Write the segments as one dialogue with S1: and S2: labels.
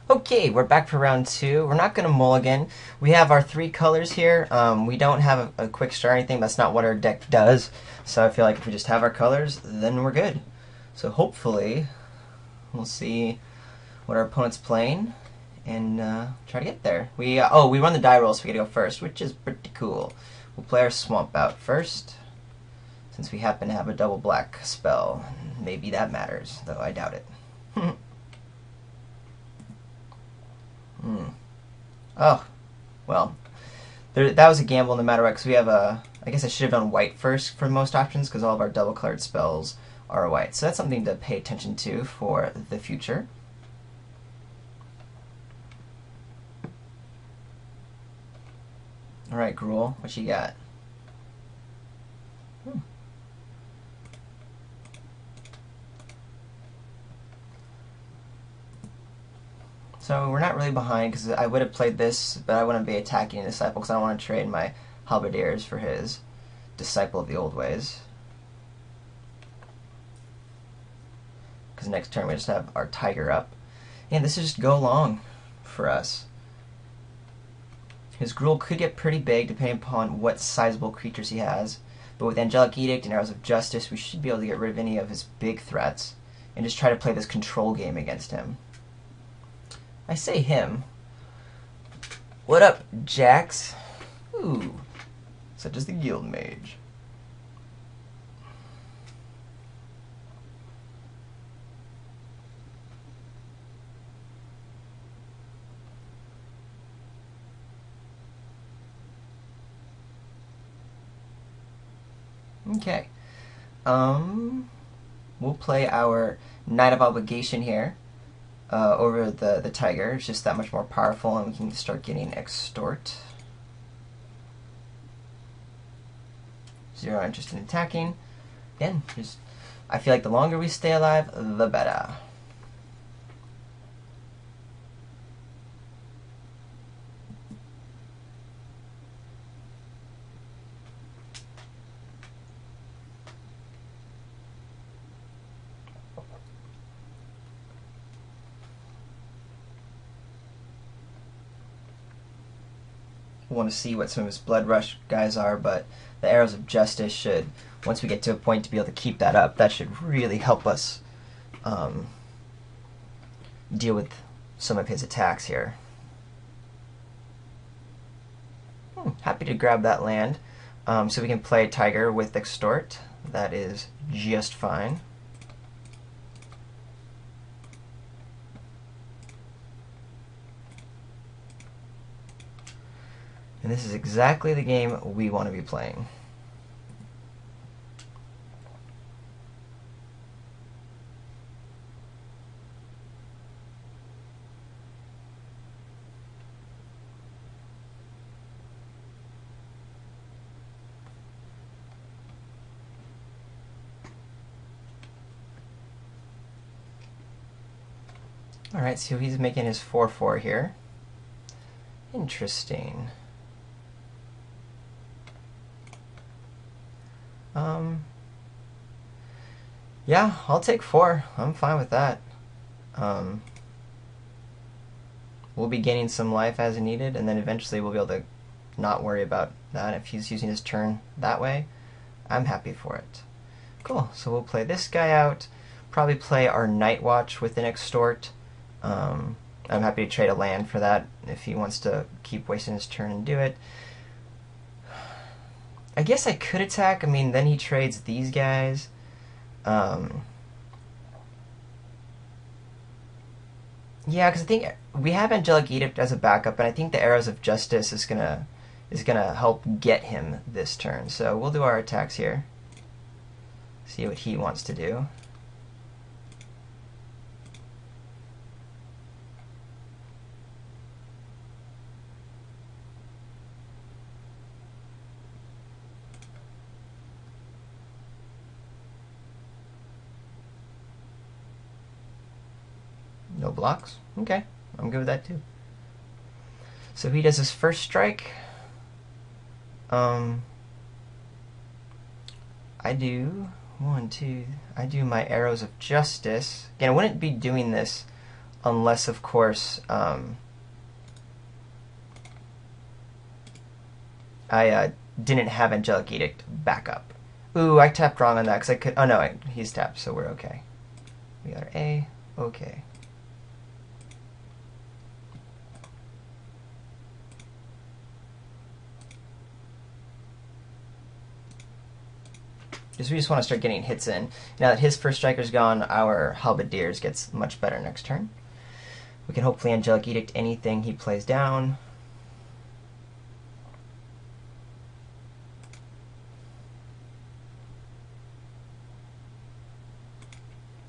S1: Okay, we're back for round two. We're not going to mulligan. We have our three colors here. We don't have a quick start or anything. That's not what our deck does. So I feel like if we just have our colors, then we're good. So hopefully, we'll see what our opponent's playing and try to get there. We run the die roll, so we get to go first, which is pretty cool. We'll play our swamp out first, since we happen to have a double black spell. Maybe that matters, though I doubt it. Oh, well, that was a gamble no matter what, because we have a... I guess I should have done white first for most options, because all of our double-colored spells are white. So that's something to pay attention to for the future. Alright, Gruul, what you got? So we're not really behind, because I would have played this, but I wouldn't be attacking Disciple, because I don't want to trade my Halberdiers for his Disciple of the Old Ways. Because next turn we just have our Tiger up. And this is just go long for us. His Gruul could get pretty big depending upon what sizable creatures he has, but with Angelic Edict and Arrows of Justice we should be able to get rid of any of his big threats and just try to play this control game against him. I say him. What up, Jax? Ooh, such as the Guild Mage. Okay. We'll play our Knight of Obligation here over the Tiger. It's just that much more powerful, and we can start getting Extort. Zero interest in attacking. Again, just I feel like the longer we stay alive, the better. Want to see what some of his Blood Rush guys are, but the Arrows of Justice should, once we get to a point to be able to keep that up, that should really help us deal with some of his attacks here. Happy to grab that land. So we can play Tiger with Extort. That is just fine. And this is exactly the game we want to be playing. Alright, so he's making his 4/4 here. Interesting. Yeah, I'll take 4. I'm fine with that. We'll be gaining some life as needed, and then eventually we'll be able to not worry about that. If he's using his turn that way, I'm happy for it. Cool, so we'll play this guy out. Probably play our Night Watch with an Extort. I'm happy to trade a land for that if he wants to keep wasting his turn and do it. I guess I could attack. I mean, then he trades these guys. Yeah, because I think we have Angelic Edict as a backup, and I think the Arrows of Justice is gonna help get him this turn. So we'll do our attacks here. See what he wants to do. No blocks? Okay, I'm good with that too. So he does his first strike. I do I do my Arrows of Justice. Again, I wouldn't be doing this unless, of course, I didn't have Angelic Edict back up. Ooh, I tapped wrong on that because I could. Oh no, he's tapped, so we're okay. We got our A. Okay. We just want to start getting hits in. Now that his first striker's gone, our Halberdiers gets much better next turn. We can hopefully Angelic Edict anything he plays down.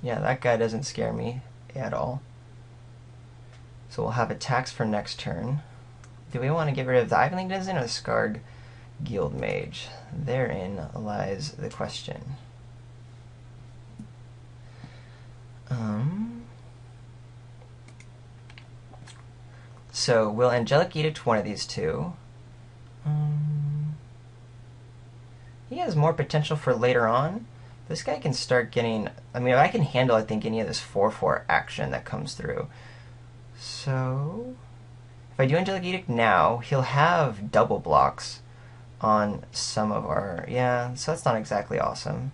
S1: Yeah, that guy doesn't scare me at all. So we'll have attacks for next turn. Do we want to get rid of the Ivanling Denizen or the Skarg Guild Mage? Therein lies the question. So we'll Angelic Edict one of these two. He has more potential for later on. This guy can start getting... I mean, I can handle, I think, any of this 4/4 action that comes through. So... if I do Angelic Edict now, he'll have double blocks on some of our... yeah, so that's not exactly awesome.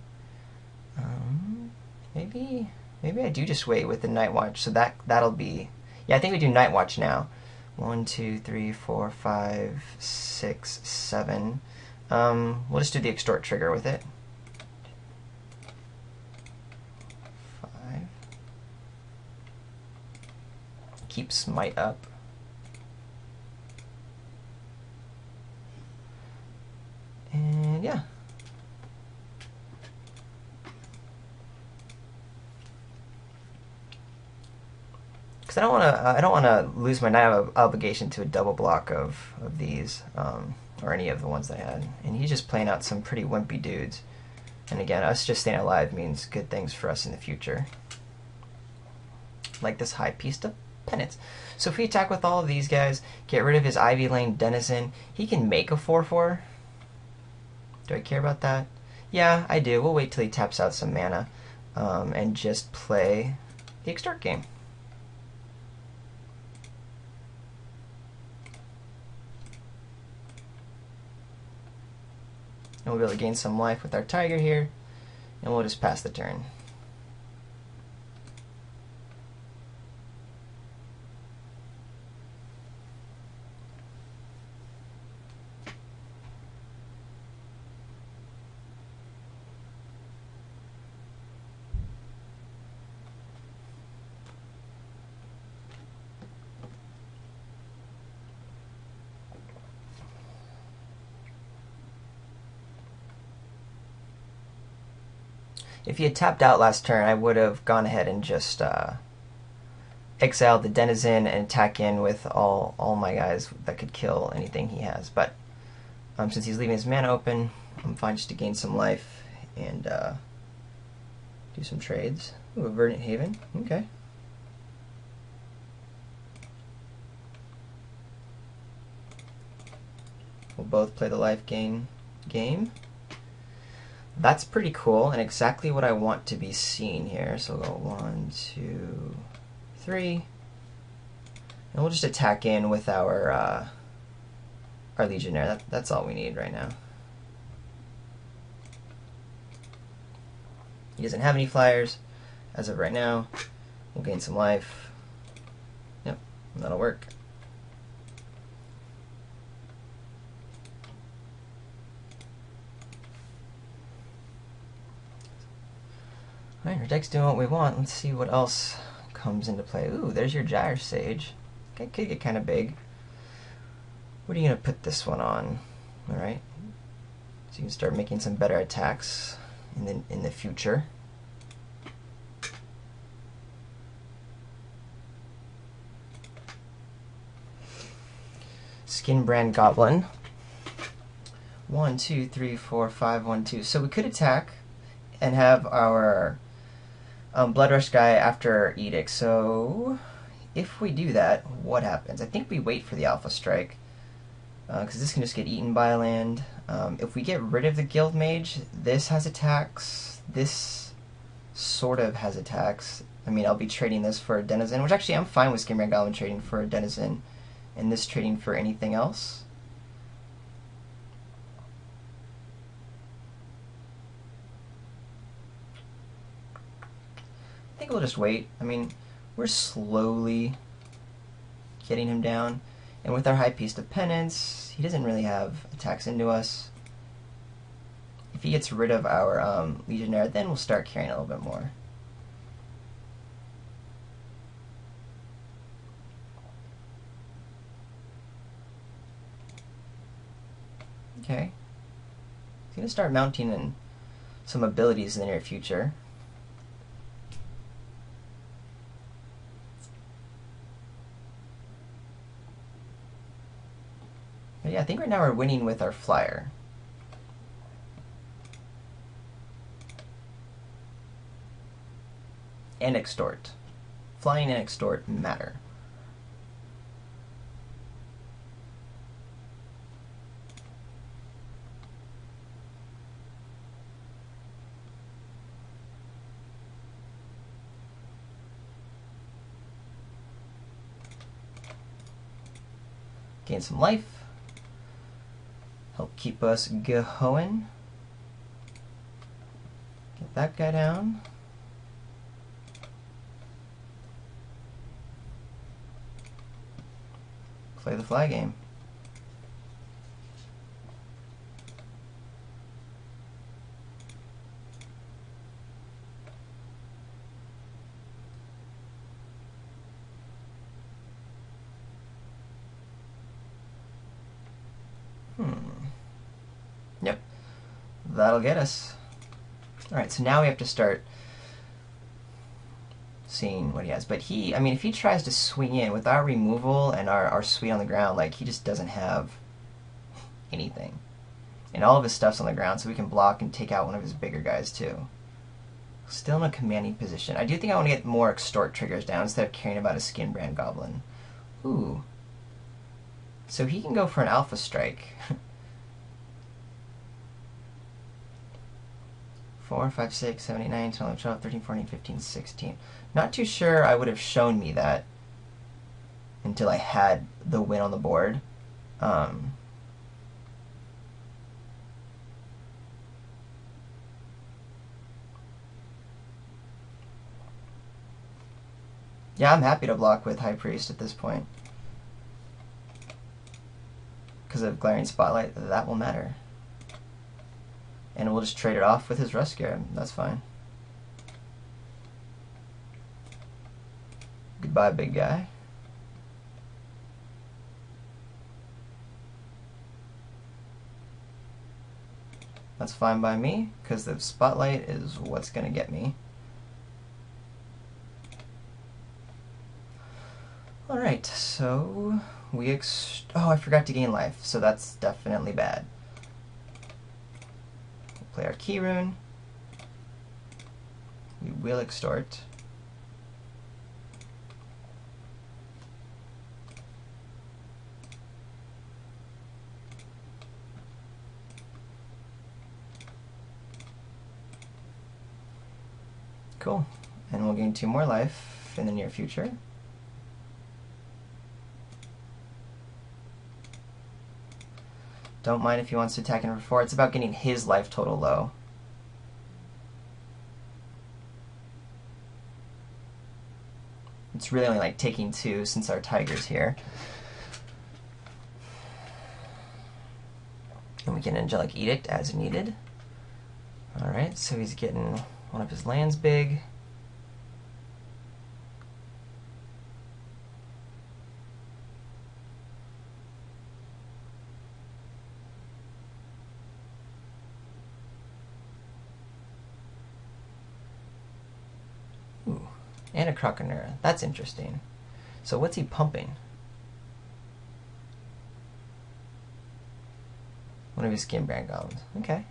S1: Maybe I do just wait with the Night Watch, so that'll be... yeah, I think we do Night Watch now. 1, 2, 3, 4, 5, 6, 7. We'll just do the Extort trigger with it. 5. Keep Smite up. And yeah. Because I don't want to lose my night obligation to a double block of these, or any of the ones that I had. And he's just playing out some pretty wimpy dudes. And again, us just staying alive means good things for us in the future. Like this High Priest of Penance. So if we attack with all of these guys, get rid of his Ivy Lane Denizen, he can make a 4/4. Do I care about that? Yeah, I do. We'll wait till he taps out some mana, and just play the Extort game. And we'll be able to gain some life with our Tiger here, and we'll just pass the turn. If he had tapped out last turn, I would have gone ahead and just exiled the Denizen and attack in with all my guys that could kill anything he has. But since he's leaving his mana open, I'm fine just to gain some life and do some trades. Ooh, a Verdant Haven. Okay. We'll both play the life gain game. That's pretty cool and exactly what I want to be seen here. So we'll go 1, 2, 3, and we'll just attack in with our Legionnaire. That's all we need right now. He doesn't have any flyers as of right now. We'll gain some life. Yep, that'll work. Alright, our deck's doing what we want. Let's see what else comes into play. Ooh, there's your Gyre Sage. That could get kind of big. What are you going to put this one on? Alright. So you can start making some better attacks in the future. Skinbrand Goblin. 1, 2, 3, 4, 5, 1, 2. So we could attack and have our Blood Rush guy after Edict. So if we do that, what happens? I think we wait for the Alpha Strike, because this can just get eaten by a land. If we get rid of the Guild Mage, this has attacks. This sort of has attacks. I mean, I'll be trading this for a Denizen, which actually I'm fine with Skinbrand Goblin trading for a Denizen, and this trading for anything else. I think we'll just wait. I mean, we're slowly getting him down, and with our High Priest of Penance, he doesn't really have attacks into us. If he gets rid of our Legionnaire, then we'll start carrying a little bit more. Okay. He's going to start mounting in some abilities in the near future. But yeah, I think right now we're winning with our flyer. And extort. Flying and extort matter. Gain some life. Help keep us going. Get that guy down. Play the flag game. Yep. That'll get us. Alright, so now we have to start seeing what he has. But he, I mean, if he tries to swing in with our removal and our suite on the ground, like, he just doesn't have anything. And all of his stuff's on the ground, so we can block and take out one of his bigger guys, too. Still in a commanding position. I do think I want to get more extort triggers down instead of caring about a Skinbrand Goblin. Ooh. So he can go for an Alpha Strike. 4, 5, 6, 7, 8, 9, 10, 11, 12, 13, 14, 15, 16. Not too sure I would have shown me that until I had the win on the board. Yeah, I'm happy to block with High Priest at this point. Because of Glaring Spotlight, that will matter. And we'll just trade it off with his Rescue. That's fine. Goodbye, big guy. That's fine by me, because the Spotlight is what's going to get me. Alright, so we oh, I forgot to gain life, so that's definitely bad. We'll play our Key Rune. We will extort. Cool. And we'll gain 2 more life in the near future. Don't mind if he wants to attack in for 4. It's about getting his life total low. It's really only like taking 2 since our Tiger's here. And we can Angelic Edict as needed. Alright, so he's getting one of his lands big. Ooh, and a Croconera. That's interesting. So what's he pumping? One of his Skinbrand Goblins. Okay.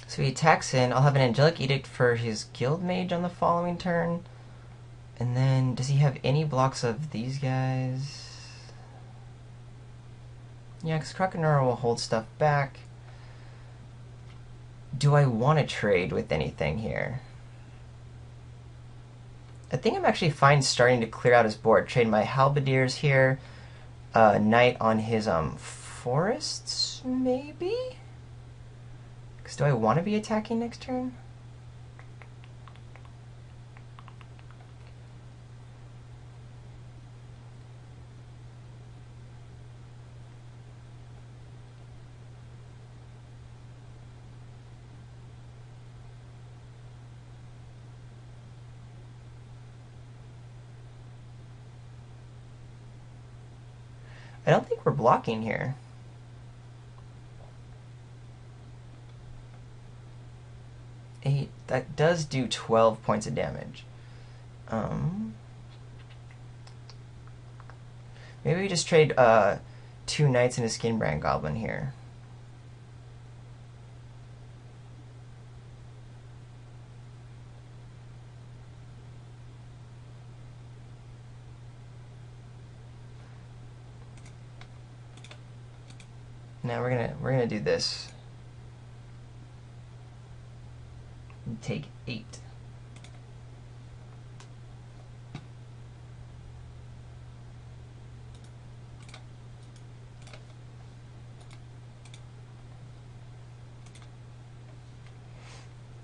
S1: So he attacks in. I'll have an Angelic Edict for his Guild Mage on the following turn. And then, does he have any blocks of these guys? Yeah, because Krakenora will hold stuff back. Do I want to trade with anything here? I think I'm actually fine starting to clear out his board. Trade my Halberdiers here. Knight on his forests, maybe? Because do I want to be attacking next turn? I don't think we're blocking here. Eight. That does do 12 points of damage. Maybe we just trade 2 knights and a Skinbrand Goblin here. Now we're gonna do this. Take 8.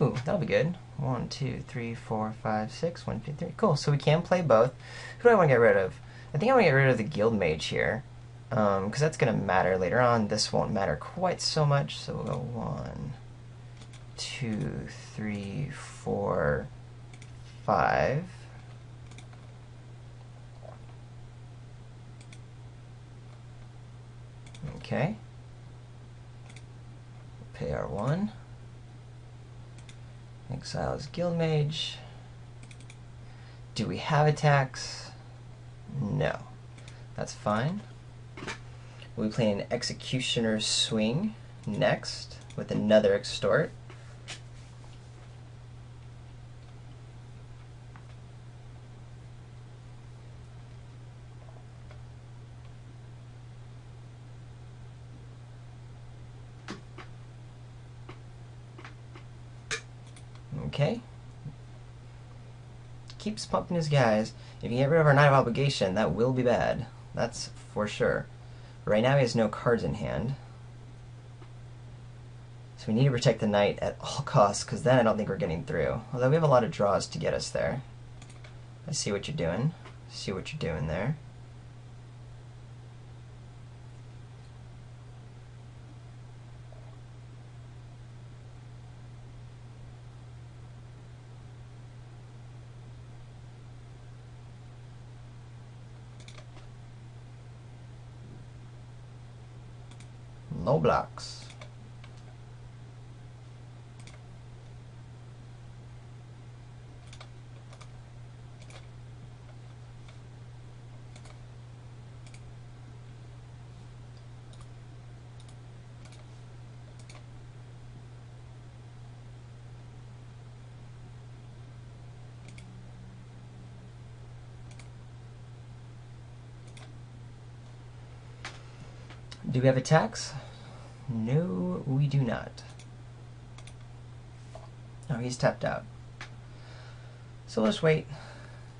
S1: Ooh, that'll be good. 1, 2, 3, 4, 5, 6. 1, 2, 3. Cool. So we can play both. Who do I want to get rid of? I think I want to get rid of the Guild Mage here, because that's going to matter later on. This won't matter quite so much. So we'll go 1, 2, 3, 4, 5. Okay. Pay our 1. Exile his Guild Mage. Do we have attacks? No. That's fine. We'll be playing Executioner's Swing next with another Extort. Okay. Keeps pumping his guys. If you get rid of our Knight of Obligation, that will be bad. That's for sure. Right now he has no cards in hand. So we need to protect the Knight at all costs, because then I don't think we're getting through. Although we have a lot of draws to get us there. I see what you're doing. See what you're doing there. No blocks. Do we have attacks? No, we do not. Oh, he's tapped out. So let's wait.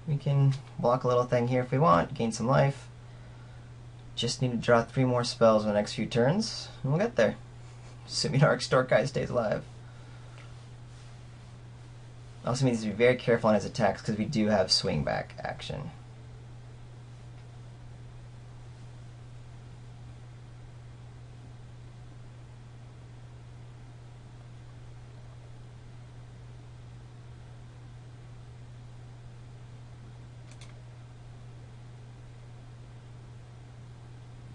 S1: We can block a little thing here if we want, gain some life. Just need to draw 3 more spells in the next few turns, and we'll get there. Assuming our Extort guy stays alive. Also means to be very careful on his attacks because we do have swing back action.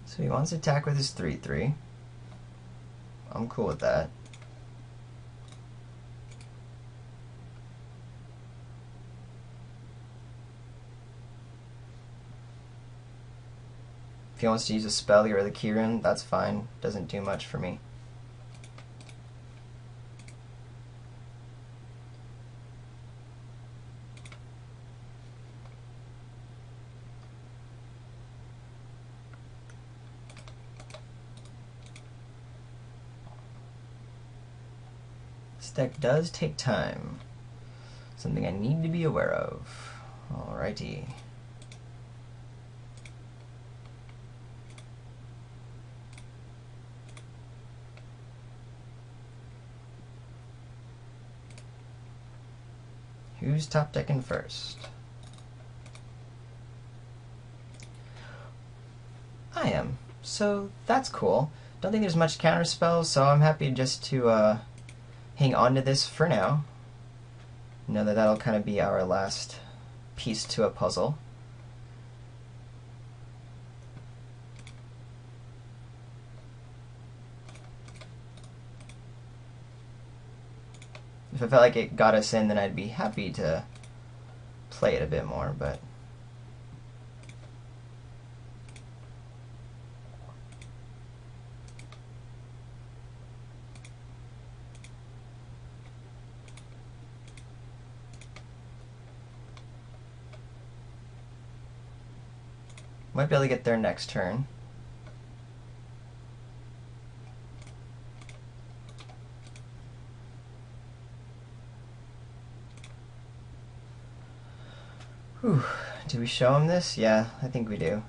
S1: So he wants to attack with his 3/3. I'm cool with that. If he wants to use a spell to get rid of the Kieran, that's fine. Doesn't do much for me. This deck does take time. Something I need to be aware of. Alrighty. Who's top decking first? I am. So that's cool. Don't think there's much counter spells, so I'm happy just to hang on to this for now. Know that that'll kind of be our last piece to a puzzle. If I felt like it got us in, then I'd be happy to play it a bit more, but might be able to get there next turn. Whew. Do we show him this? Yeah, I think we do.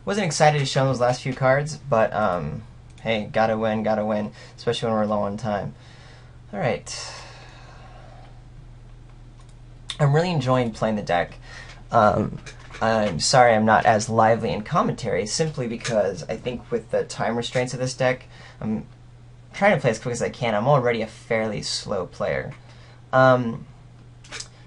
S1: Wasn't excited to show them those last few cards, but hey, gotta win, especially when we're low on time. Alright. I'm really enjoying playing the deck. I'm sorry I'm not as lively in commentary, simply because I think with the time restraints of this deck, I'm trying to play as quick as I can. I'm already a fairly slow player.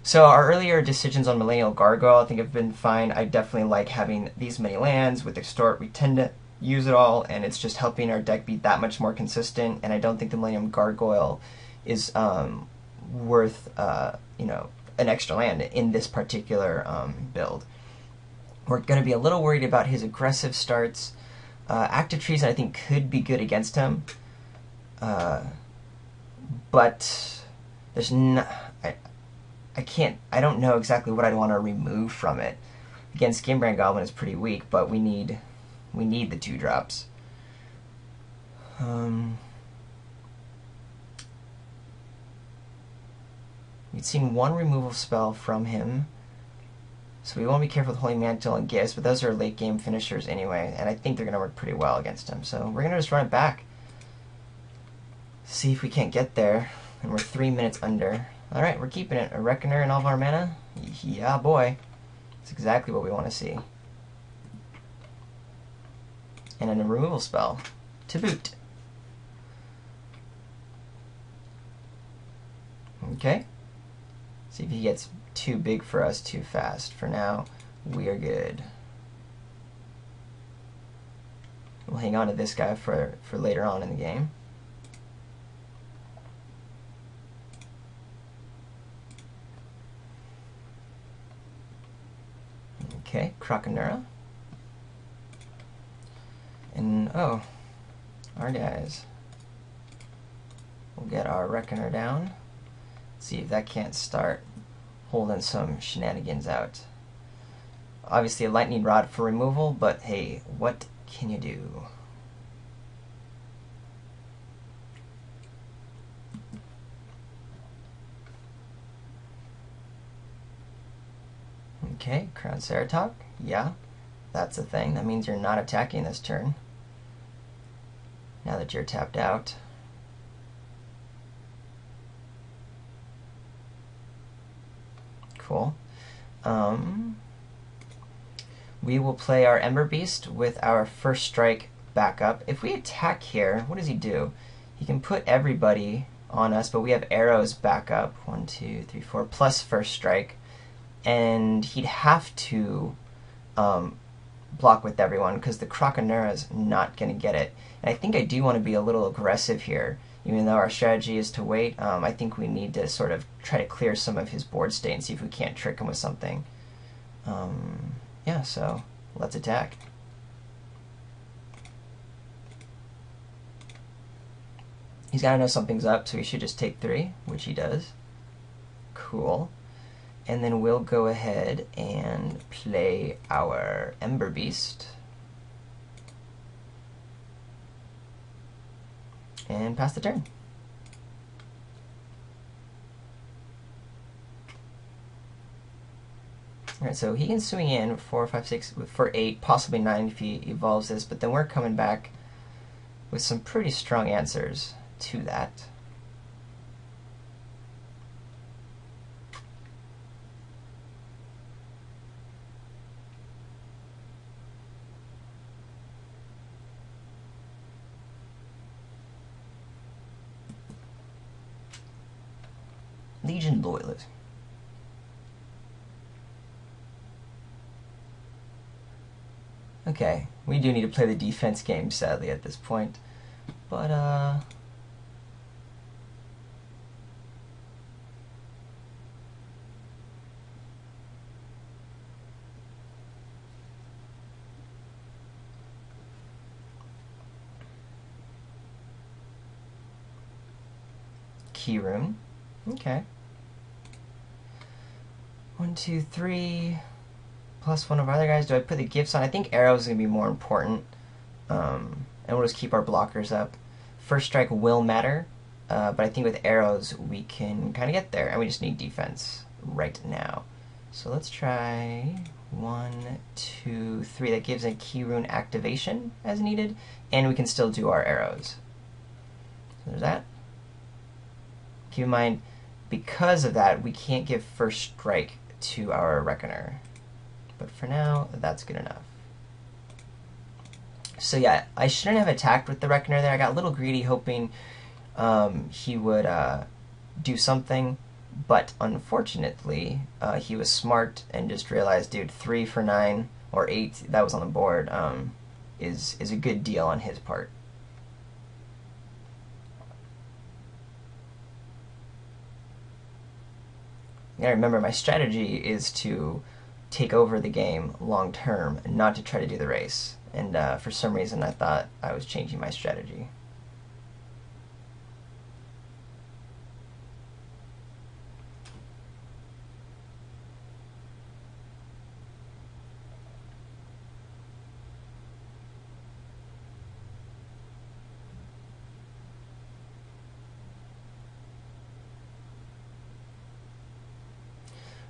S1: So our earlier decisions on Millennial Gargoyle I think have been fine. I definitely like having these many lands. With Extort, we tend to use it all, and it's just helping our deck be that much more consistent, and I don't think the Millennium Gargoyle is worth you know, an extra land in this particular build. We're going to be a little worried about his aggressive starts. Active Treason I think could be good against him, but there's not... I don't know exactly what I'd want to remove from it. Again, Skinbrand Goblin is pretty weak, but we need the 2-drops. We've seen one removal spell from him, so we want to be careful with Holy Mantle and Gifts, but those are late game finishers anyway, and I think they're going to work pretty well against him. So we're going to just run it back. See if we can't get there, and we're 3 minutes under. Alright, we're keeping it. A Reckoner and all of our mana? Yeah, boy. That's exactly what we want to see. And a removal spell to boot. Okay. See if he gets too big for us too fast. For now, we are good. We'll hang on to this guy for later on in the game. Okay, Krakenura. And, oh, our guys. We'll get our Reckoner down. See if that can't start holding some shenanigans out. Obviously a Lightning Rod for removal, but hey, what can you do? Okay, Crown Ceratok. Yeah, that's a thing. That means you're not attacking this turn. Now that you're tapped out. Cool. We will play our Ember Beast with our first strike backup. If we attack here, what does he do? He can put everybody on us, but we have arrows backup. 1, 2, 3, 4, plus first strike. And he'd have to block with everyone because the Krakenura is not going to get it. And I think I do want to be a little aggressive here even though our strategy is to wait. I think we need to sort of try to clear some of his board state and see if we can't trick him with something. Yeah, so let's attack. He's got to know something's up, so he should just take 3, which he does. Cool. And then we'll go ahead and play our Ember Beast. And pass the turn. Alright, so he can swing in 4, 5, 6, for 8, possibly 9 if he evolves this, but then we're coming back with some pretty strong answers to that. Legion Loyalist. Okay, we do need to play the defense game, sadly, at this point. But, Key Rune. Okay. 1, 2, 3, plus one of our other guys. Do I put the gifts on? I think arrows is going to be more important. And we'll just keep our blockers up. First strike will matter, but I think with arrows we can kind of get there, and we just need defense right now. So let's try 1, 2, 3. That gives a Key Rune activation as needed, and we can still do our arrows. So there's that. Keep in mind, because of that, we can't give first strike to our Reckoner. But for now, that's good enough. So yeah, I shouldn't have attacked with the Reckoner there. I got a little greedy, hoping he would do something. But unfortunately, he was smart and just realized, dude, 3 for 9, or 8, that was on the board, is a good deal on his part. You gotta remember, my strategy is to take over the game long term, and not to try to do the race. And for some reason, I thought I was changing my strategy.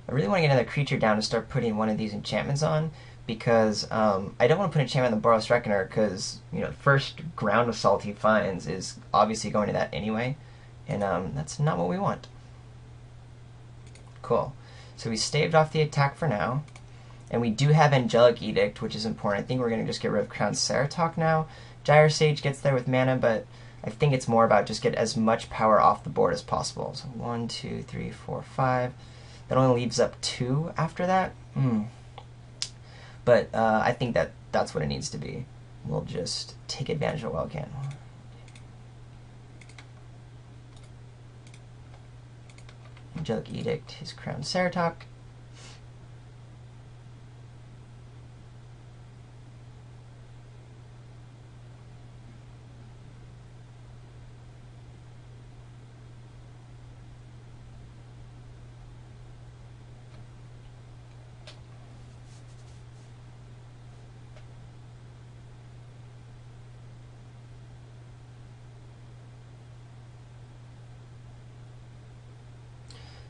S1: I really want to get another creature down to start putting one of these enchantments on, because I don't want to put an enchantment on the Boros Reckoner, because first ground assault he finds is obviously going to that anyway, and that's not what we want. Cool. So we staved off the attack for now, and we do have Angelic Edict, which is important. I think we're going to just get rid of Crown Ceratok now. Gyre Sage gets there with mana, but I think it's more about just get as much power off the board as possible. So 1, 2, 3, 4, 5. That only leaves up 2 after that. But I think that's what it needs to be. We'll just take advantage of it while we can. Angelic Edict, his Crown Ceratok.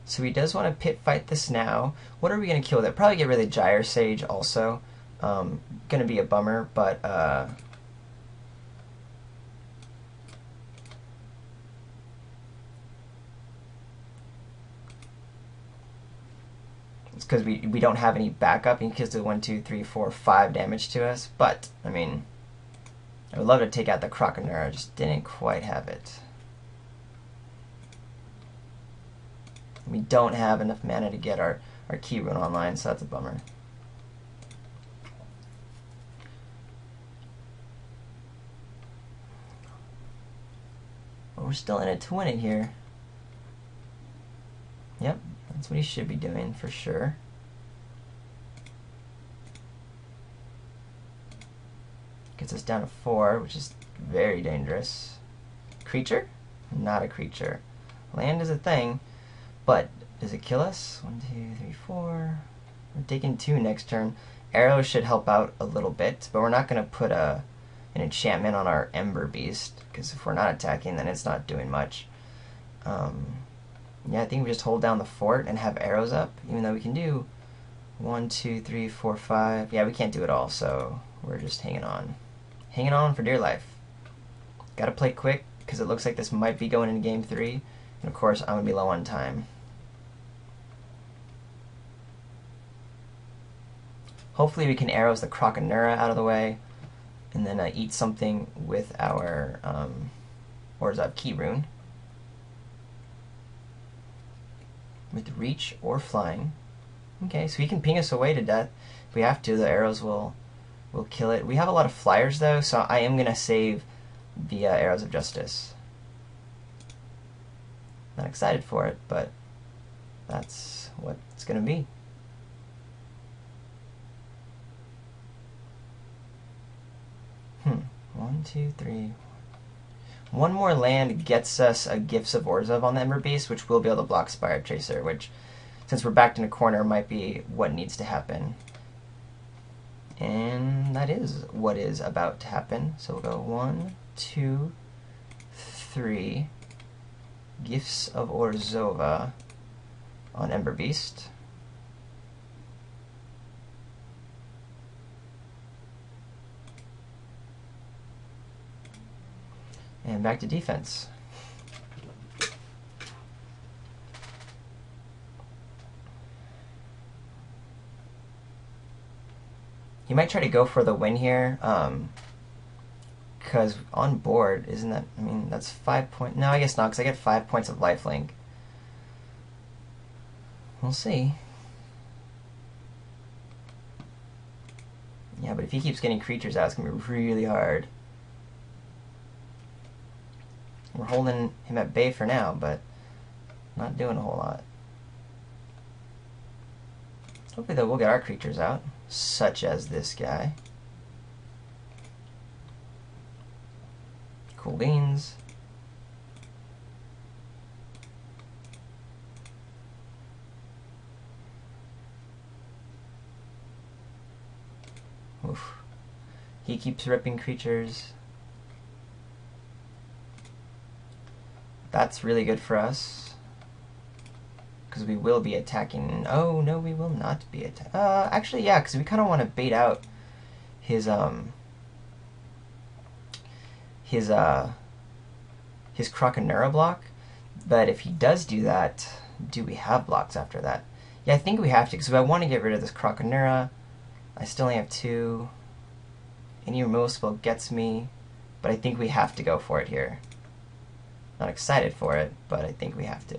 S1: So he does want to pit fight this now. What are we going to kill with it? Probably get rid of Gyre Sage also. Going to be a bummer, but it's because we don't have any backup. He kills the 1, 2, 3, 4, 5 damage to us. But I mean, I would love to take out the Croconaur. I just didn't quite have it. We don't have enough mana to get our Key Rune online, so that's a bummer. we're still in it to win it here. Yep, that's what he should be doing for sure. Gets us down to 4, which is very dangerous. Creature? Not a creature. Land is a thing, but does it kill us? 1, 2, 3, 4. We're taking 2 next turn. Arrows should help out a little bit, but we're not going to put an enchantment on our Ember Beast, because if we're not attacking, then it's not doing much. Yeah, I think we just hold down the fort and have arrows up, even though we can do 1, 2, 3, 4, 5. Yeah, we can't do it all, so we're just hanging on. Hanging on for dear life. Gotta play quick, because it looks like this might be going into game 3. And of course, I'm going to be low on time. Hopefully we can arrows the Croconura out of the way, and then eat something with our Orzhov Key Rune. With reach or flying. Okay, so he can ping us away to death. If we have to, the arrows will kill it. We have a lot of flyers though, so I am going to save the Arrows of Justice. Not excited for it, but that's what it's going to be. One, two, three. One more land gets us a Gifts of Orzhov on the Ember Beast, which will be able to block Spire Tracer, which, since we're backed in a corner, might be what needs to happen. And that is what is about to happen. So we'll go 1, 2, 3. Gifts of Orzhova on Ember Beast. And back to defense. You might try to go for the win here, because on board, isn't that, I mean, that's 5 points. No, I guess not, because I get 5 points of lifelink. We'll see. Yeah, but if he keeps getting creatures out, it's going to be really hard. We're holding him at bay for now, but not doing a whole lot. Hopefully, though, we'll get our creatures out, such as this guy. Cool beans. Oof. He keeps ripping creatures. That's really good for us, because we will be attacking. Oh no, we will not be attacking. Actually, yeah, because we kind of want to bait out his Croconura block. But if he does do that, do we have blocks after that? Yeah, I think we have to, because I want to get rid of this Croconura. I still only have 2. Any removal spell gets me, but I think we have to go for it here. Not excited for it, but I think we have to.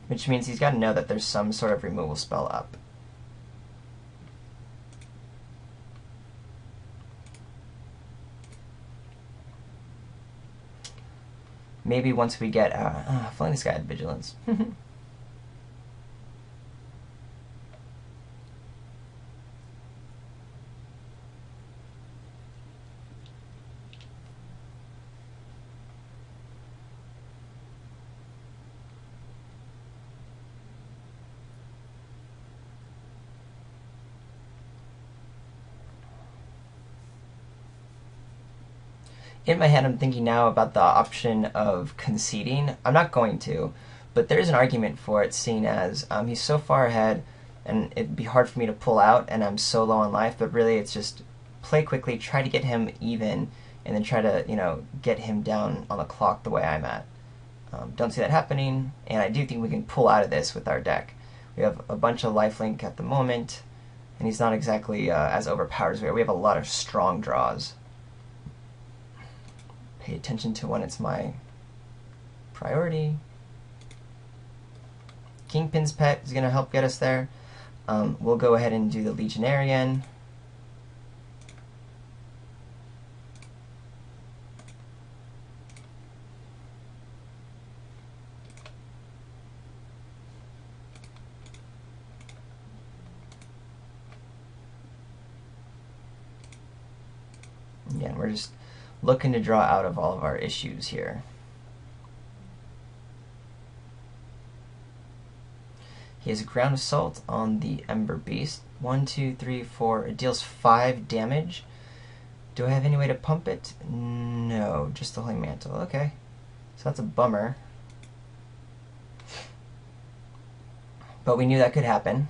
S1: Which means he's got to know that there's some sort of removal spell up. Maybe once we get... if only this guy had Vigilance. In my head, I'm thinking now about the option of conceding. I'm not going to, but there's an argument for it, seeing as he's so far ahead, and it'd be hard for me to pull out, and I'm so low on life, but really it's just play quickly, try to get him even, and then try to, you know, get him down on the clock the way I'm at. Don't see that happening, and I do think we can pull out of this with our deck. We have a bunch of lifelink at the moment, and he's not exactly as overpowered as we are. We have a lot of strong draws. Pay attention to when it's my priority. Kingpin's Pet is going to help get us there. We'll go ahead and do the Legionarian. Again, we're just looking to draw out of all of our issues here. He has a ground assault on the Ember Beast. 1, 2, 3, 4. It deals 5 damage. Do I have any way to pump it? No, just the Holy Mantle. Okay, so that's a bummer. But we knew that could happen.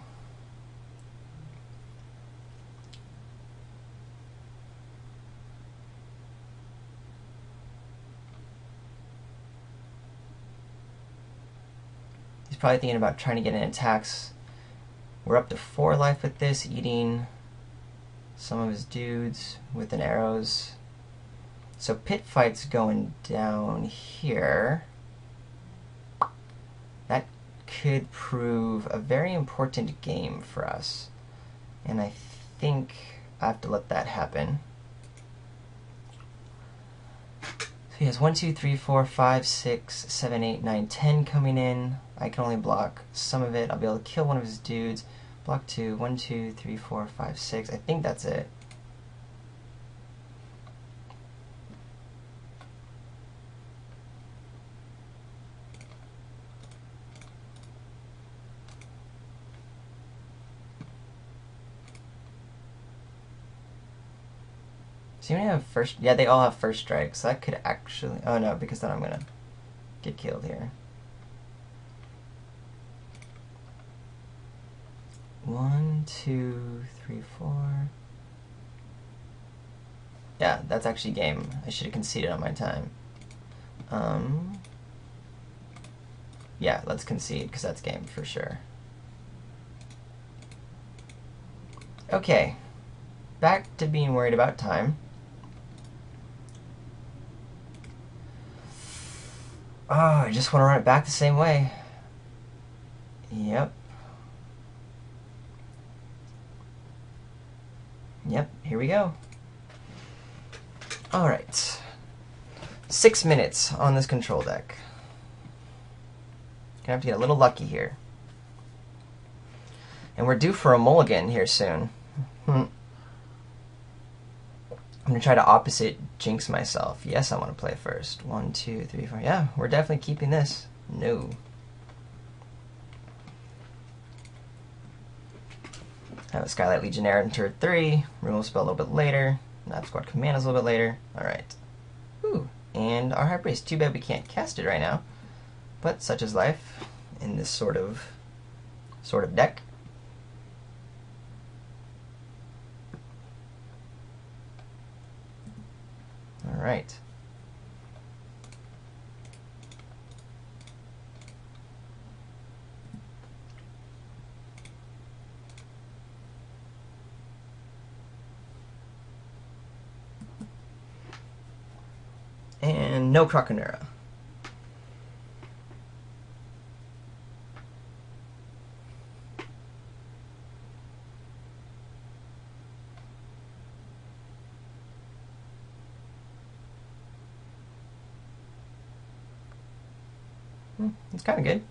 S1: Probably thinking about trying to get in attacks. We're up to 4 life with this, eating some of his dudes with an arrows. So pit fight's going down here. That could prove a very important game for us. And I think I have to let that happen. So he has 1, 2, 3, 4, 5, 6, 7, 8, 9, 10 coming in. I can only block some of it. I'll be able to kill one of his dudes. Block 2. 1, 2, 3, 4, 5, 6. I think that's it. So you have first... Yeah, they all have first strike. So that could actually... Oh no, because then I'm going to get killed here. 1, 2, 3, 4. Yeah, that's actually game. I should have conceded on my time. Yeah, let's concede, because that's game for sure. Okay, back to being worried about time. Oh, I just want to run it back the same way. Yep. Yep, here we go. Alright. 6 minutes on this control deck. Gonna have to get a little lucky here. And we're due for a mulligan here soon. I'm gonna try to opposite jinx myself. Yes, I want to play first. 1, 2, 3, 4. Yeah, we're definitely keeping this. No. Have a Skylight Legionnaire in turn 3. Removal spell a little bit later. Knife Squad Command is a little bit later. Alright. Ooh. And our High Priest. Too bad we can't cast it right now. But such is life in this sort of deck. Alright. And no Croconura. It's kind of good.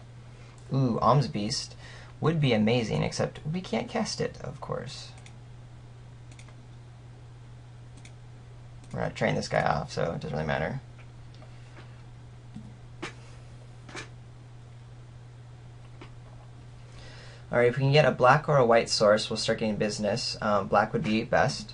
S1: Ooh, Alms Beast would be amazing, except we can't cast it, of course. We're not training this guy off, so it doesn't really matter. Alright, if we can get a black or a white source, we'll start getting business. Black would be best.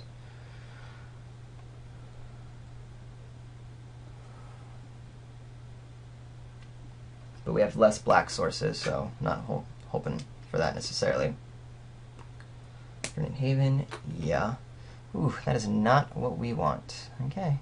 S1: But we have less black sources, so not hoping for that necessarily. Burning Haven, yeah. Ooh, that is not what we want. Okay.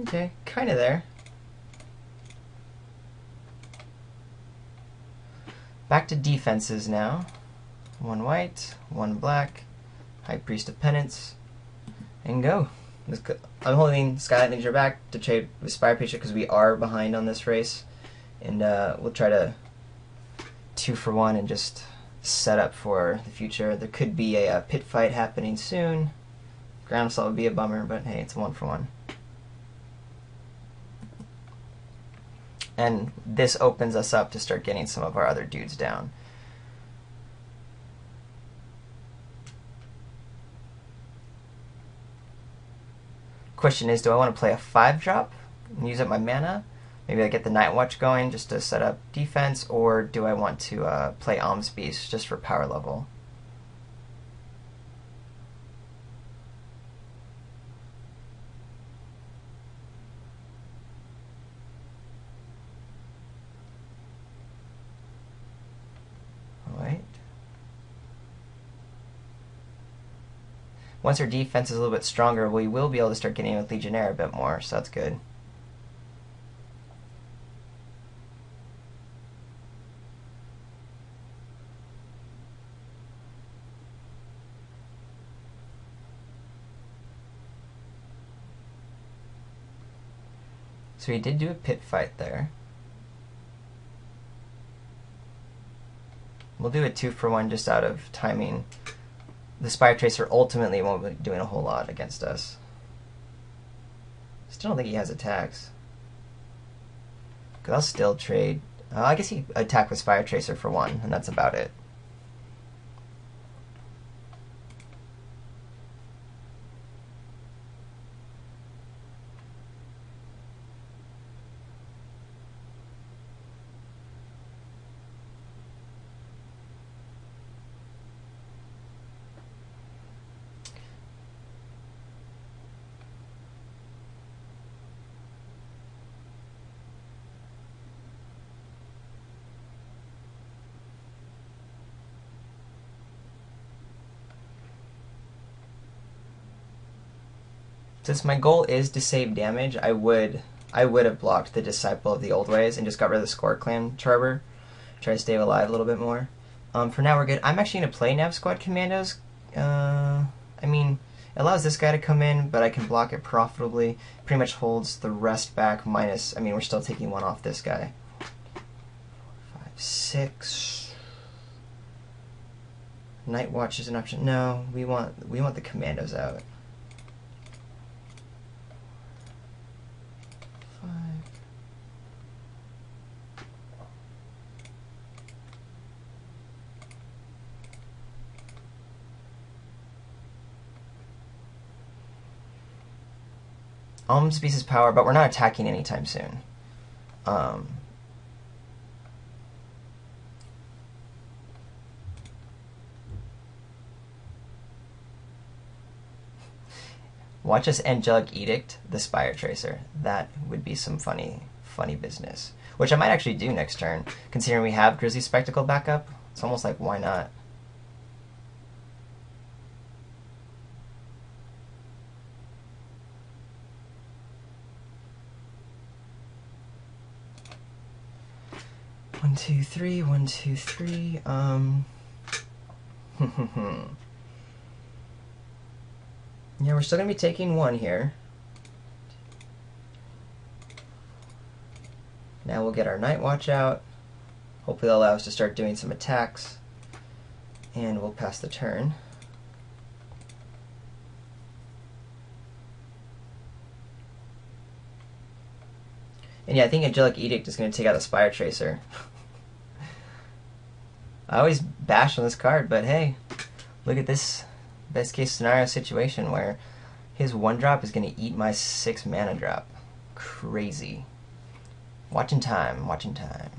S1: Okay, kind of there. Back to defenses now. 1 white, 1 black, High Priest of Penance, and go. I'm holding Skylight Ninja back to trade with Spire Patient because we are behind on this race, and we'll try to 2 for 1 and just set up for the future. There could be a pit fight happening soon. Ground Assault would be a bummer, but hey, it's 1 for 1. And this opens us up to start getting some of our other dudes down. Question is, do I want to play a 5-drop and use up my mana? Maybe I get the Night Watch going just to set up defense, or do I want to play Alms Beast just for power level? Alright. Once our defense is a little bit stronger, we will be able to start getting with Legionnaire a bit more, so that's good. So he did do a pit fight there. We'll do a 2 for 1 just out of timing. The Spire Tracer ultimately won't be doing a whole lot against us. Still don't think he has attacks. Because I'll still trade. I guess he attacked with Spire Tracer for 1, and that's about it. Since my goal is to save damage, I would have blocked the Disciple of the Old Ways and just got rid of the Score Clan Charber. Try to stay alive a little bit more. For now, we're good. I'm actually going to play Nav Squad Commandos. I mean, it allows this guy to come in, but I can block it profitably. Pretty much holds the rest back minus... I mean, we're still taking 1 off this guy. 5, 6... Night Watch is an option. No, we want the Commandos out. 5... Alms Beast's power, but we're not attacking anytime soon. Watch us Angelic Edict the Spire Tracer. That would be some funny business. Which I might actually do next turn, considering we have Grizzly Spectacle backup. It's almost like, why not? One, two, three, 1, 2, 3. Yeah, we're still gonna be taking 1 here. Now we'll get our Night Watch out. Hopefully that'll allow us to start doing some attacks. And we'll pass the turn. And yeah, I think Angelic Edict is going to take out the Spire Tracer. I always bash on this card, but hey, look at this best case scenario situation where his 1-drop is going to eat my 6 mana drop. Crazy. Watching time, watching time.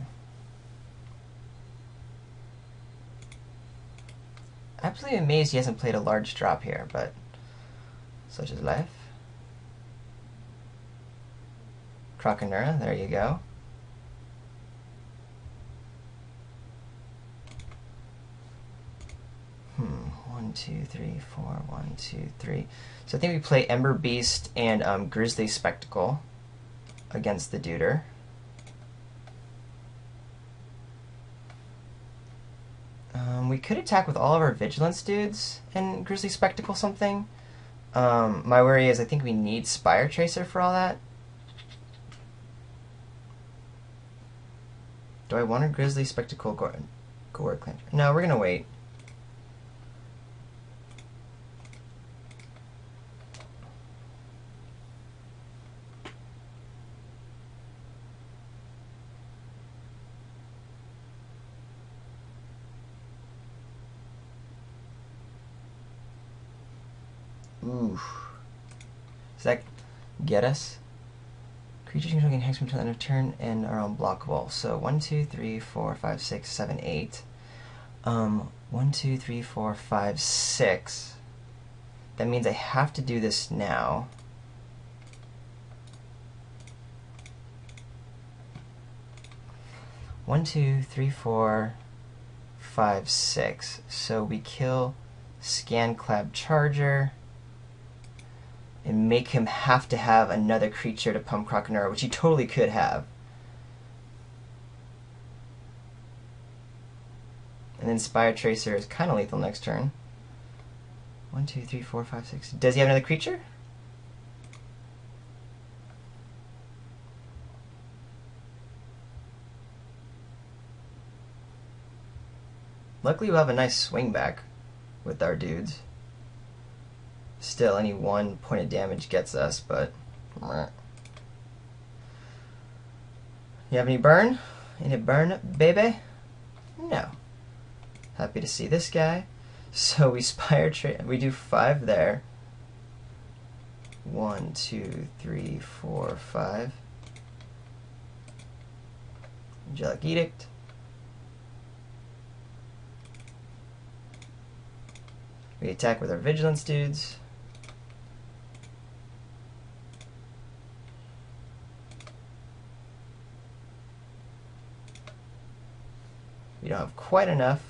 S1: Absolutely amazed he hasn't played a large drop here, but such is life. Croconura, there you go. 1, 2, 3, 4, 1, 2, 3. So I think we play Ember Beast and Grizzly Spectacle against the Duder. We could attack with all of our Vigilance dudes and Grizzly Spectacle something. My worry is I think we need Spire Tracer for all that. Do I want a Grizzly Spectacle Gore Clan? No, we're gonna wait. Ooh. Does that get us? Creatures can gain hex until the end of turn and are unblockable. So 1, 2, 3, 4, 5, 6, 7, 8. 1, 2, 3, 4, 5, 6. That means I have to do this now. One, 2, 3, 4, 5, 6. So we kill Scanclab Charger and make him have to have another creature to pump Croconora, which he totally could have. And then Spire Tracer is kind of lethal next turn. 1, 2, 3, 4, 5, 6. Does he have another creature? Luckily we'll have a nice swing back with our dudes. Still, any 1 point of damage gets us, but... You have any burn? Any burn, baby? No. Happy to see this guy. So we we do 5 there. 1, 2, 3, 4, 5. Angelic Edict. We attack with our Vigilance dudes. We don't have quite enough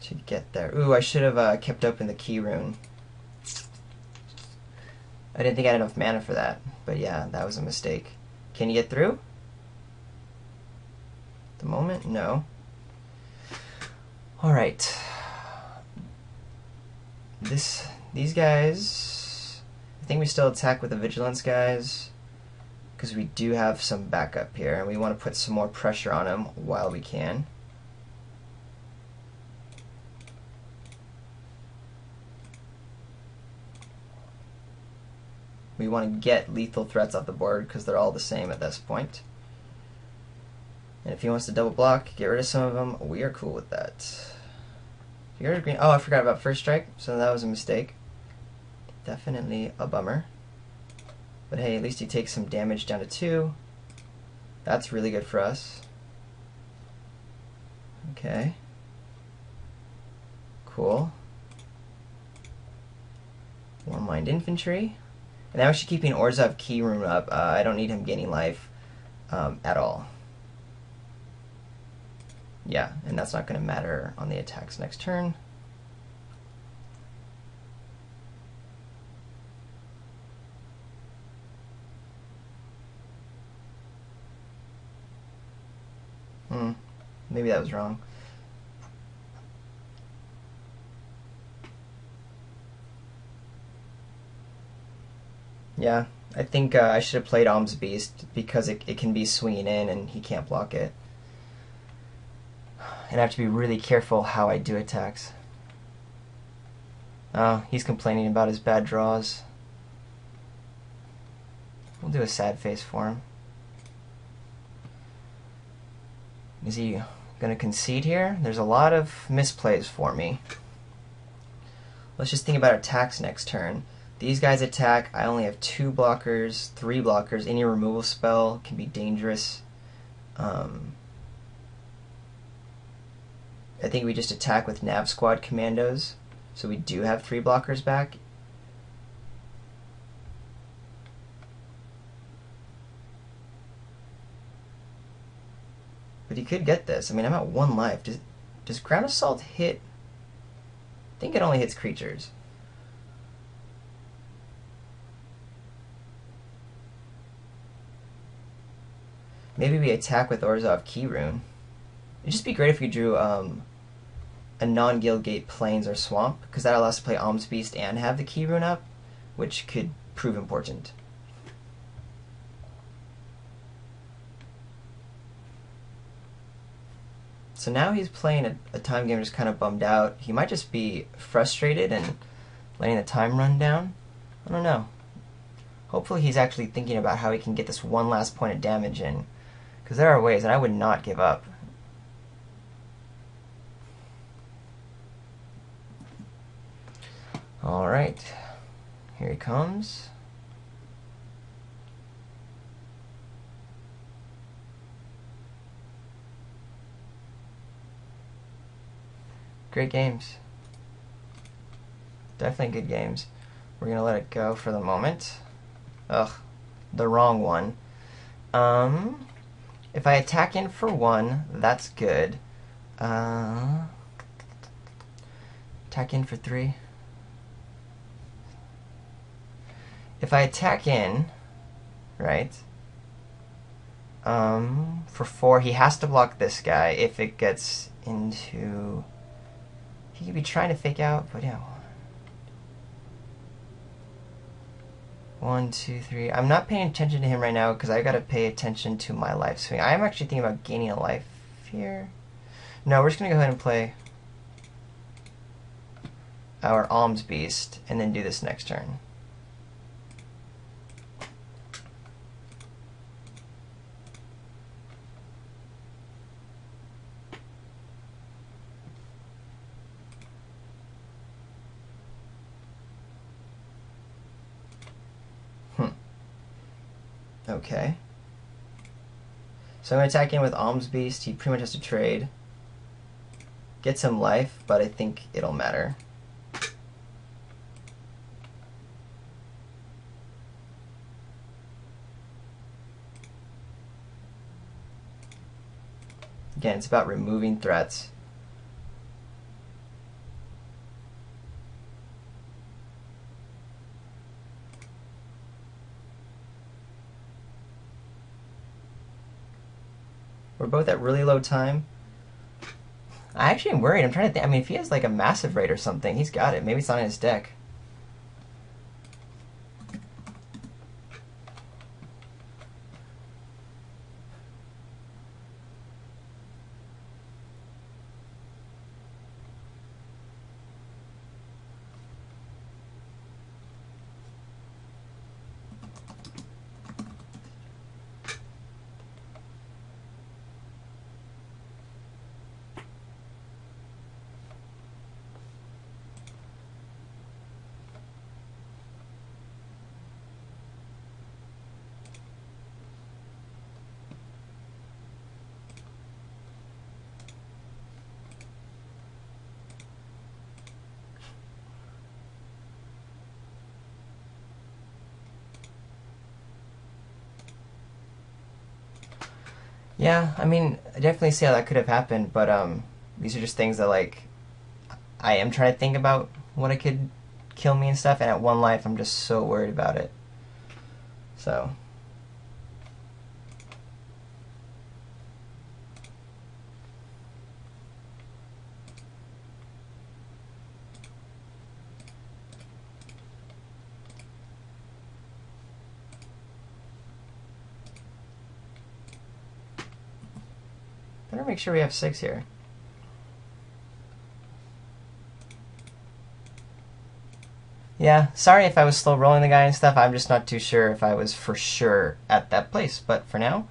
S1: to get there. Ooh, I should have kept open the key rune. I didn't think I had enough mana for that, but yeah, that was a mistake. Can you get through? At the moment, no. All right. These guys, I think we still attack with the Vigilance guys because we do have some backup here, and we want to put some more pressure on them while we can. We want to get lethal threats off the board because they're all the same at this point. And if he wants to double block, get rid of some of them, we are cool with that. Green. Oh, I forgot about first strike, so that was a mistake. Definitely a bummer. But hey, at least he takes some damage down to 2. That's really good for us. Okay. Cool. One Mind Infantry. And I'm actually keeping Orzhov Key Rune up. I don't need him gaining life at all. Yeah, and that's not going to matter on the attacks next turn. Maybe that was wrong. Yeah, I think I should have played Alms Beast because it can be swinging in and he can't block it. And I have to be really careful how I do attacks. Oh, he's complaining about his bad draws. We'll do a sad face for him. Is he going to concede here? There's a lot of misplays for me. Let's just think about attacks next turn. These guys attack. I only have 2 blockers, 3 blockers. Any removal spell can be dangerous. I think we just attack with Nav Squad Commandos, so we do have 3 blockers back. But he could get this. I mean, I'm at 1 life. Does Ground Assault hit think it only hits creatures. Maybe we attack with Orzhov Keyrune. It'd just be great if we drew a non-Guild Gate Plains or Swamp, because that allows us to play Alms Beast and have the Keyrune up, which could prove important. So now he's playing a time game just kind of bummed out. He might just be frustrated and letting the time run down. I don't know. Hopefully he's actually thinking about how he can get this one last point of damage in, because there are ways, and I would not give up. Alright, here he comes. Great games. Definitely good games. We're going to let it go for the moment. Ugh, the wrong one. If I attack in for 1, that's good. Attack in for 3. If I attack in, right, for 4, he has to block this guy if it gets into... He could be trying to fake out, but yeah. 1, 2, 3. I'm not paying attention to him right now because I gotta pay attention to my life swing. I am actually thinking about gaining a life here. No, we're just gonna go ahead and play our Alms Beast and then do this next turn. Okay. So I'm going to attack in with Alms Beast. He pretty much has to trade. Get some life, but I think it'll matter. Again, it's about removing threats. We're both at really low time. I actually am worried. I'm trying to think. I mean, if he has like a massive raid or something, he's got it. Maybe it's not in his deck. Yeah, I mean, I definitely see how that could have happened, but these are just things that, like, I am trying to think about what it could kill me and stuff, and at 1 life, I'm just so worried about it. So... better make sure we have 6 here. Yeah, sorry if I was slow rolling the guy and stuff. I'm just not too sure if I was for sure at that place. But for now,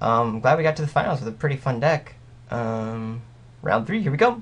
S1: glad we got to the finals with a pretty fun deck. Round 3, here we go.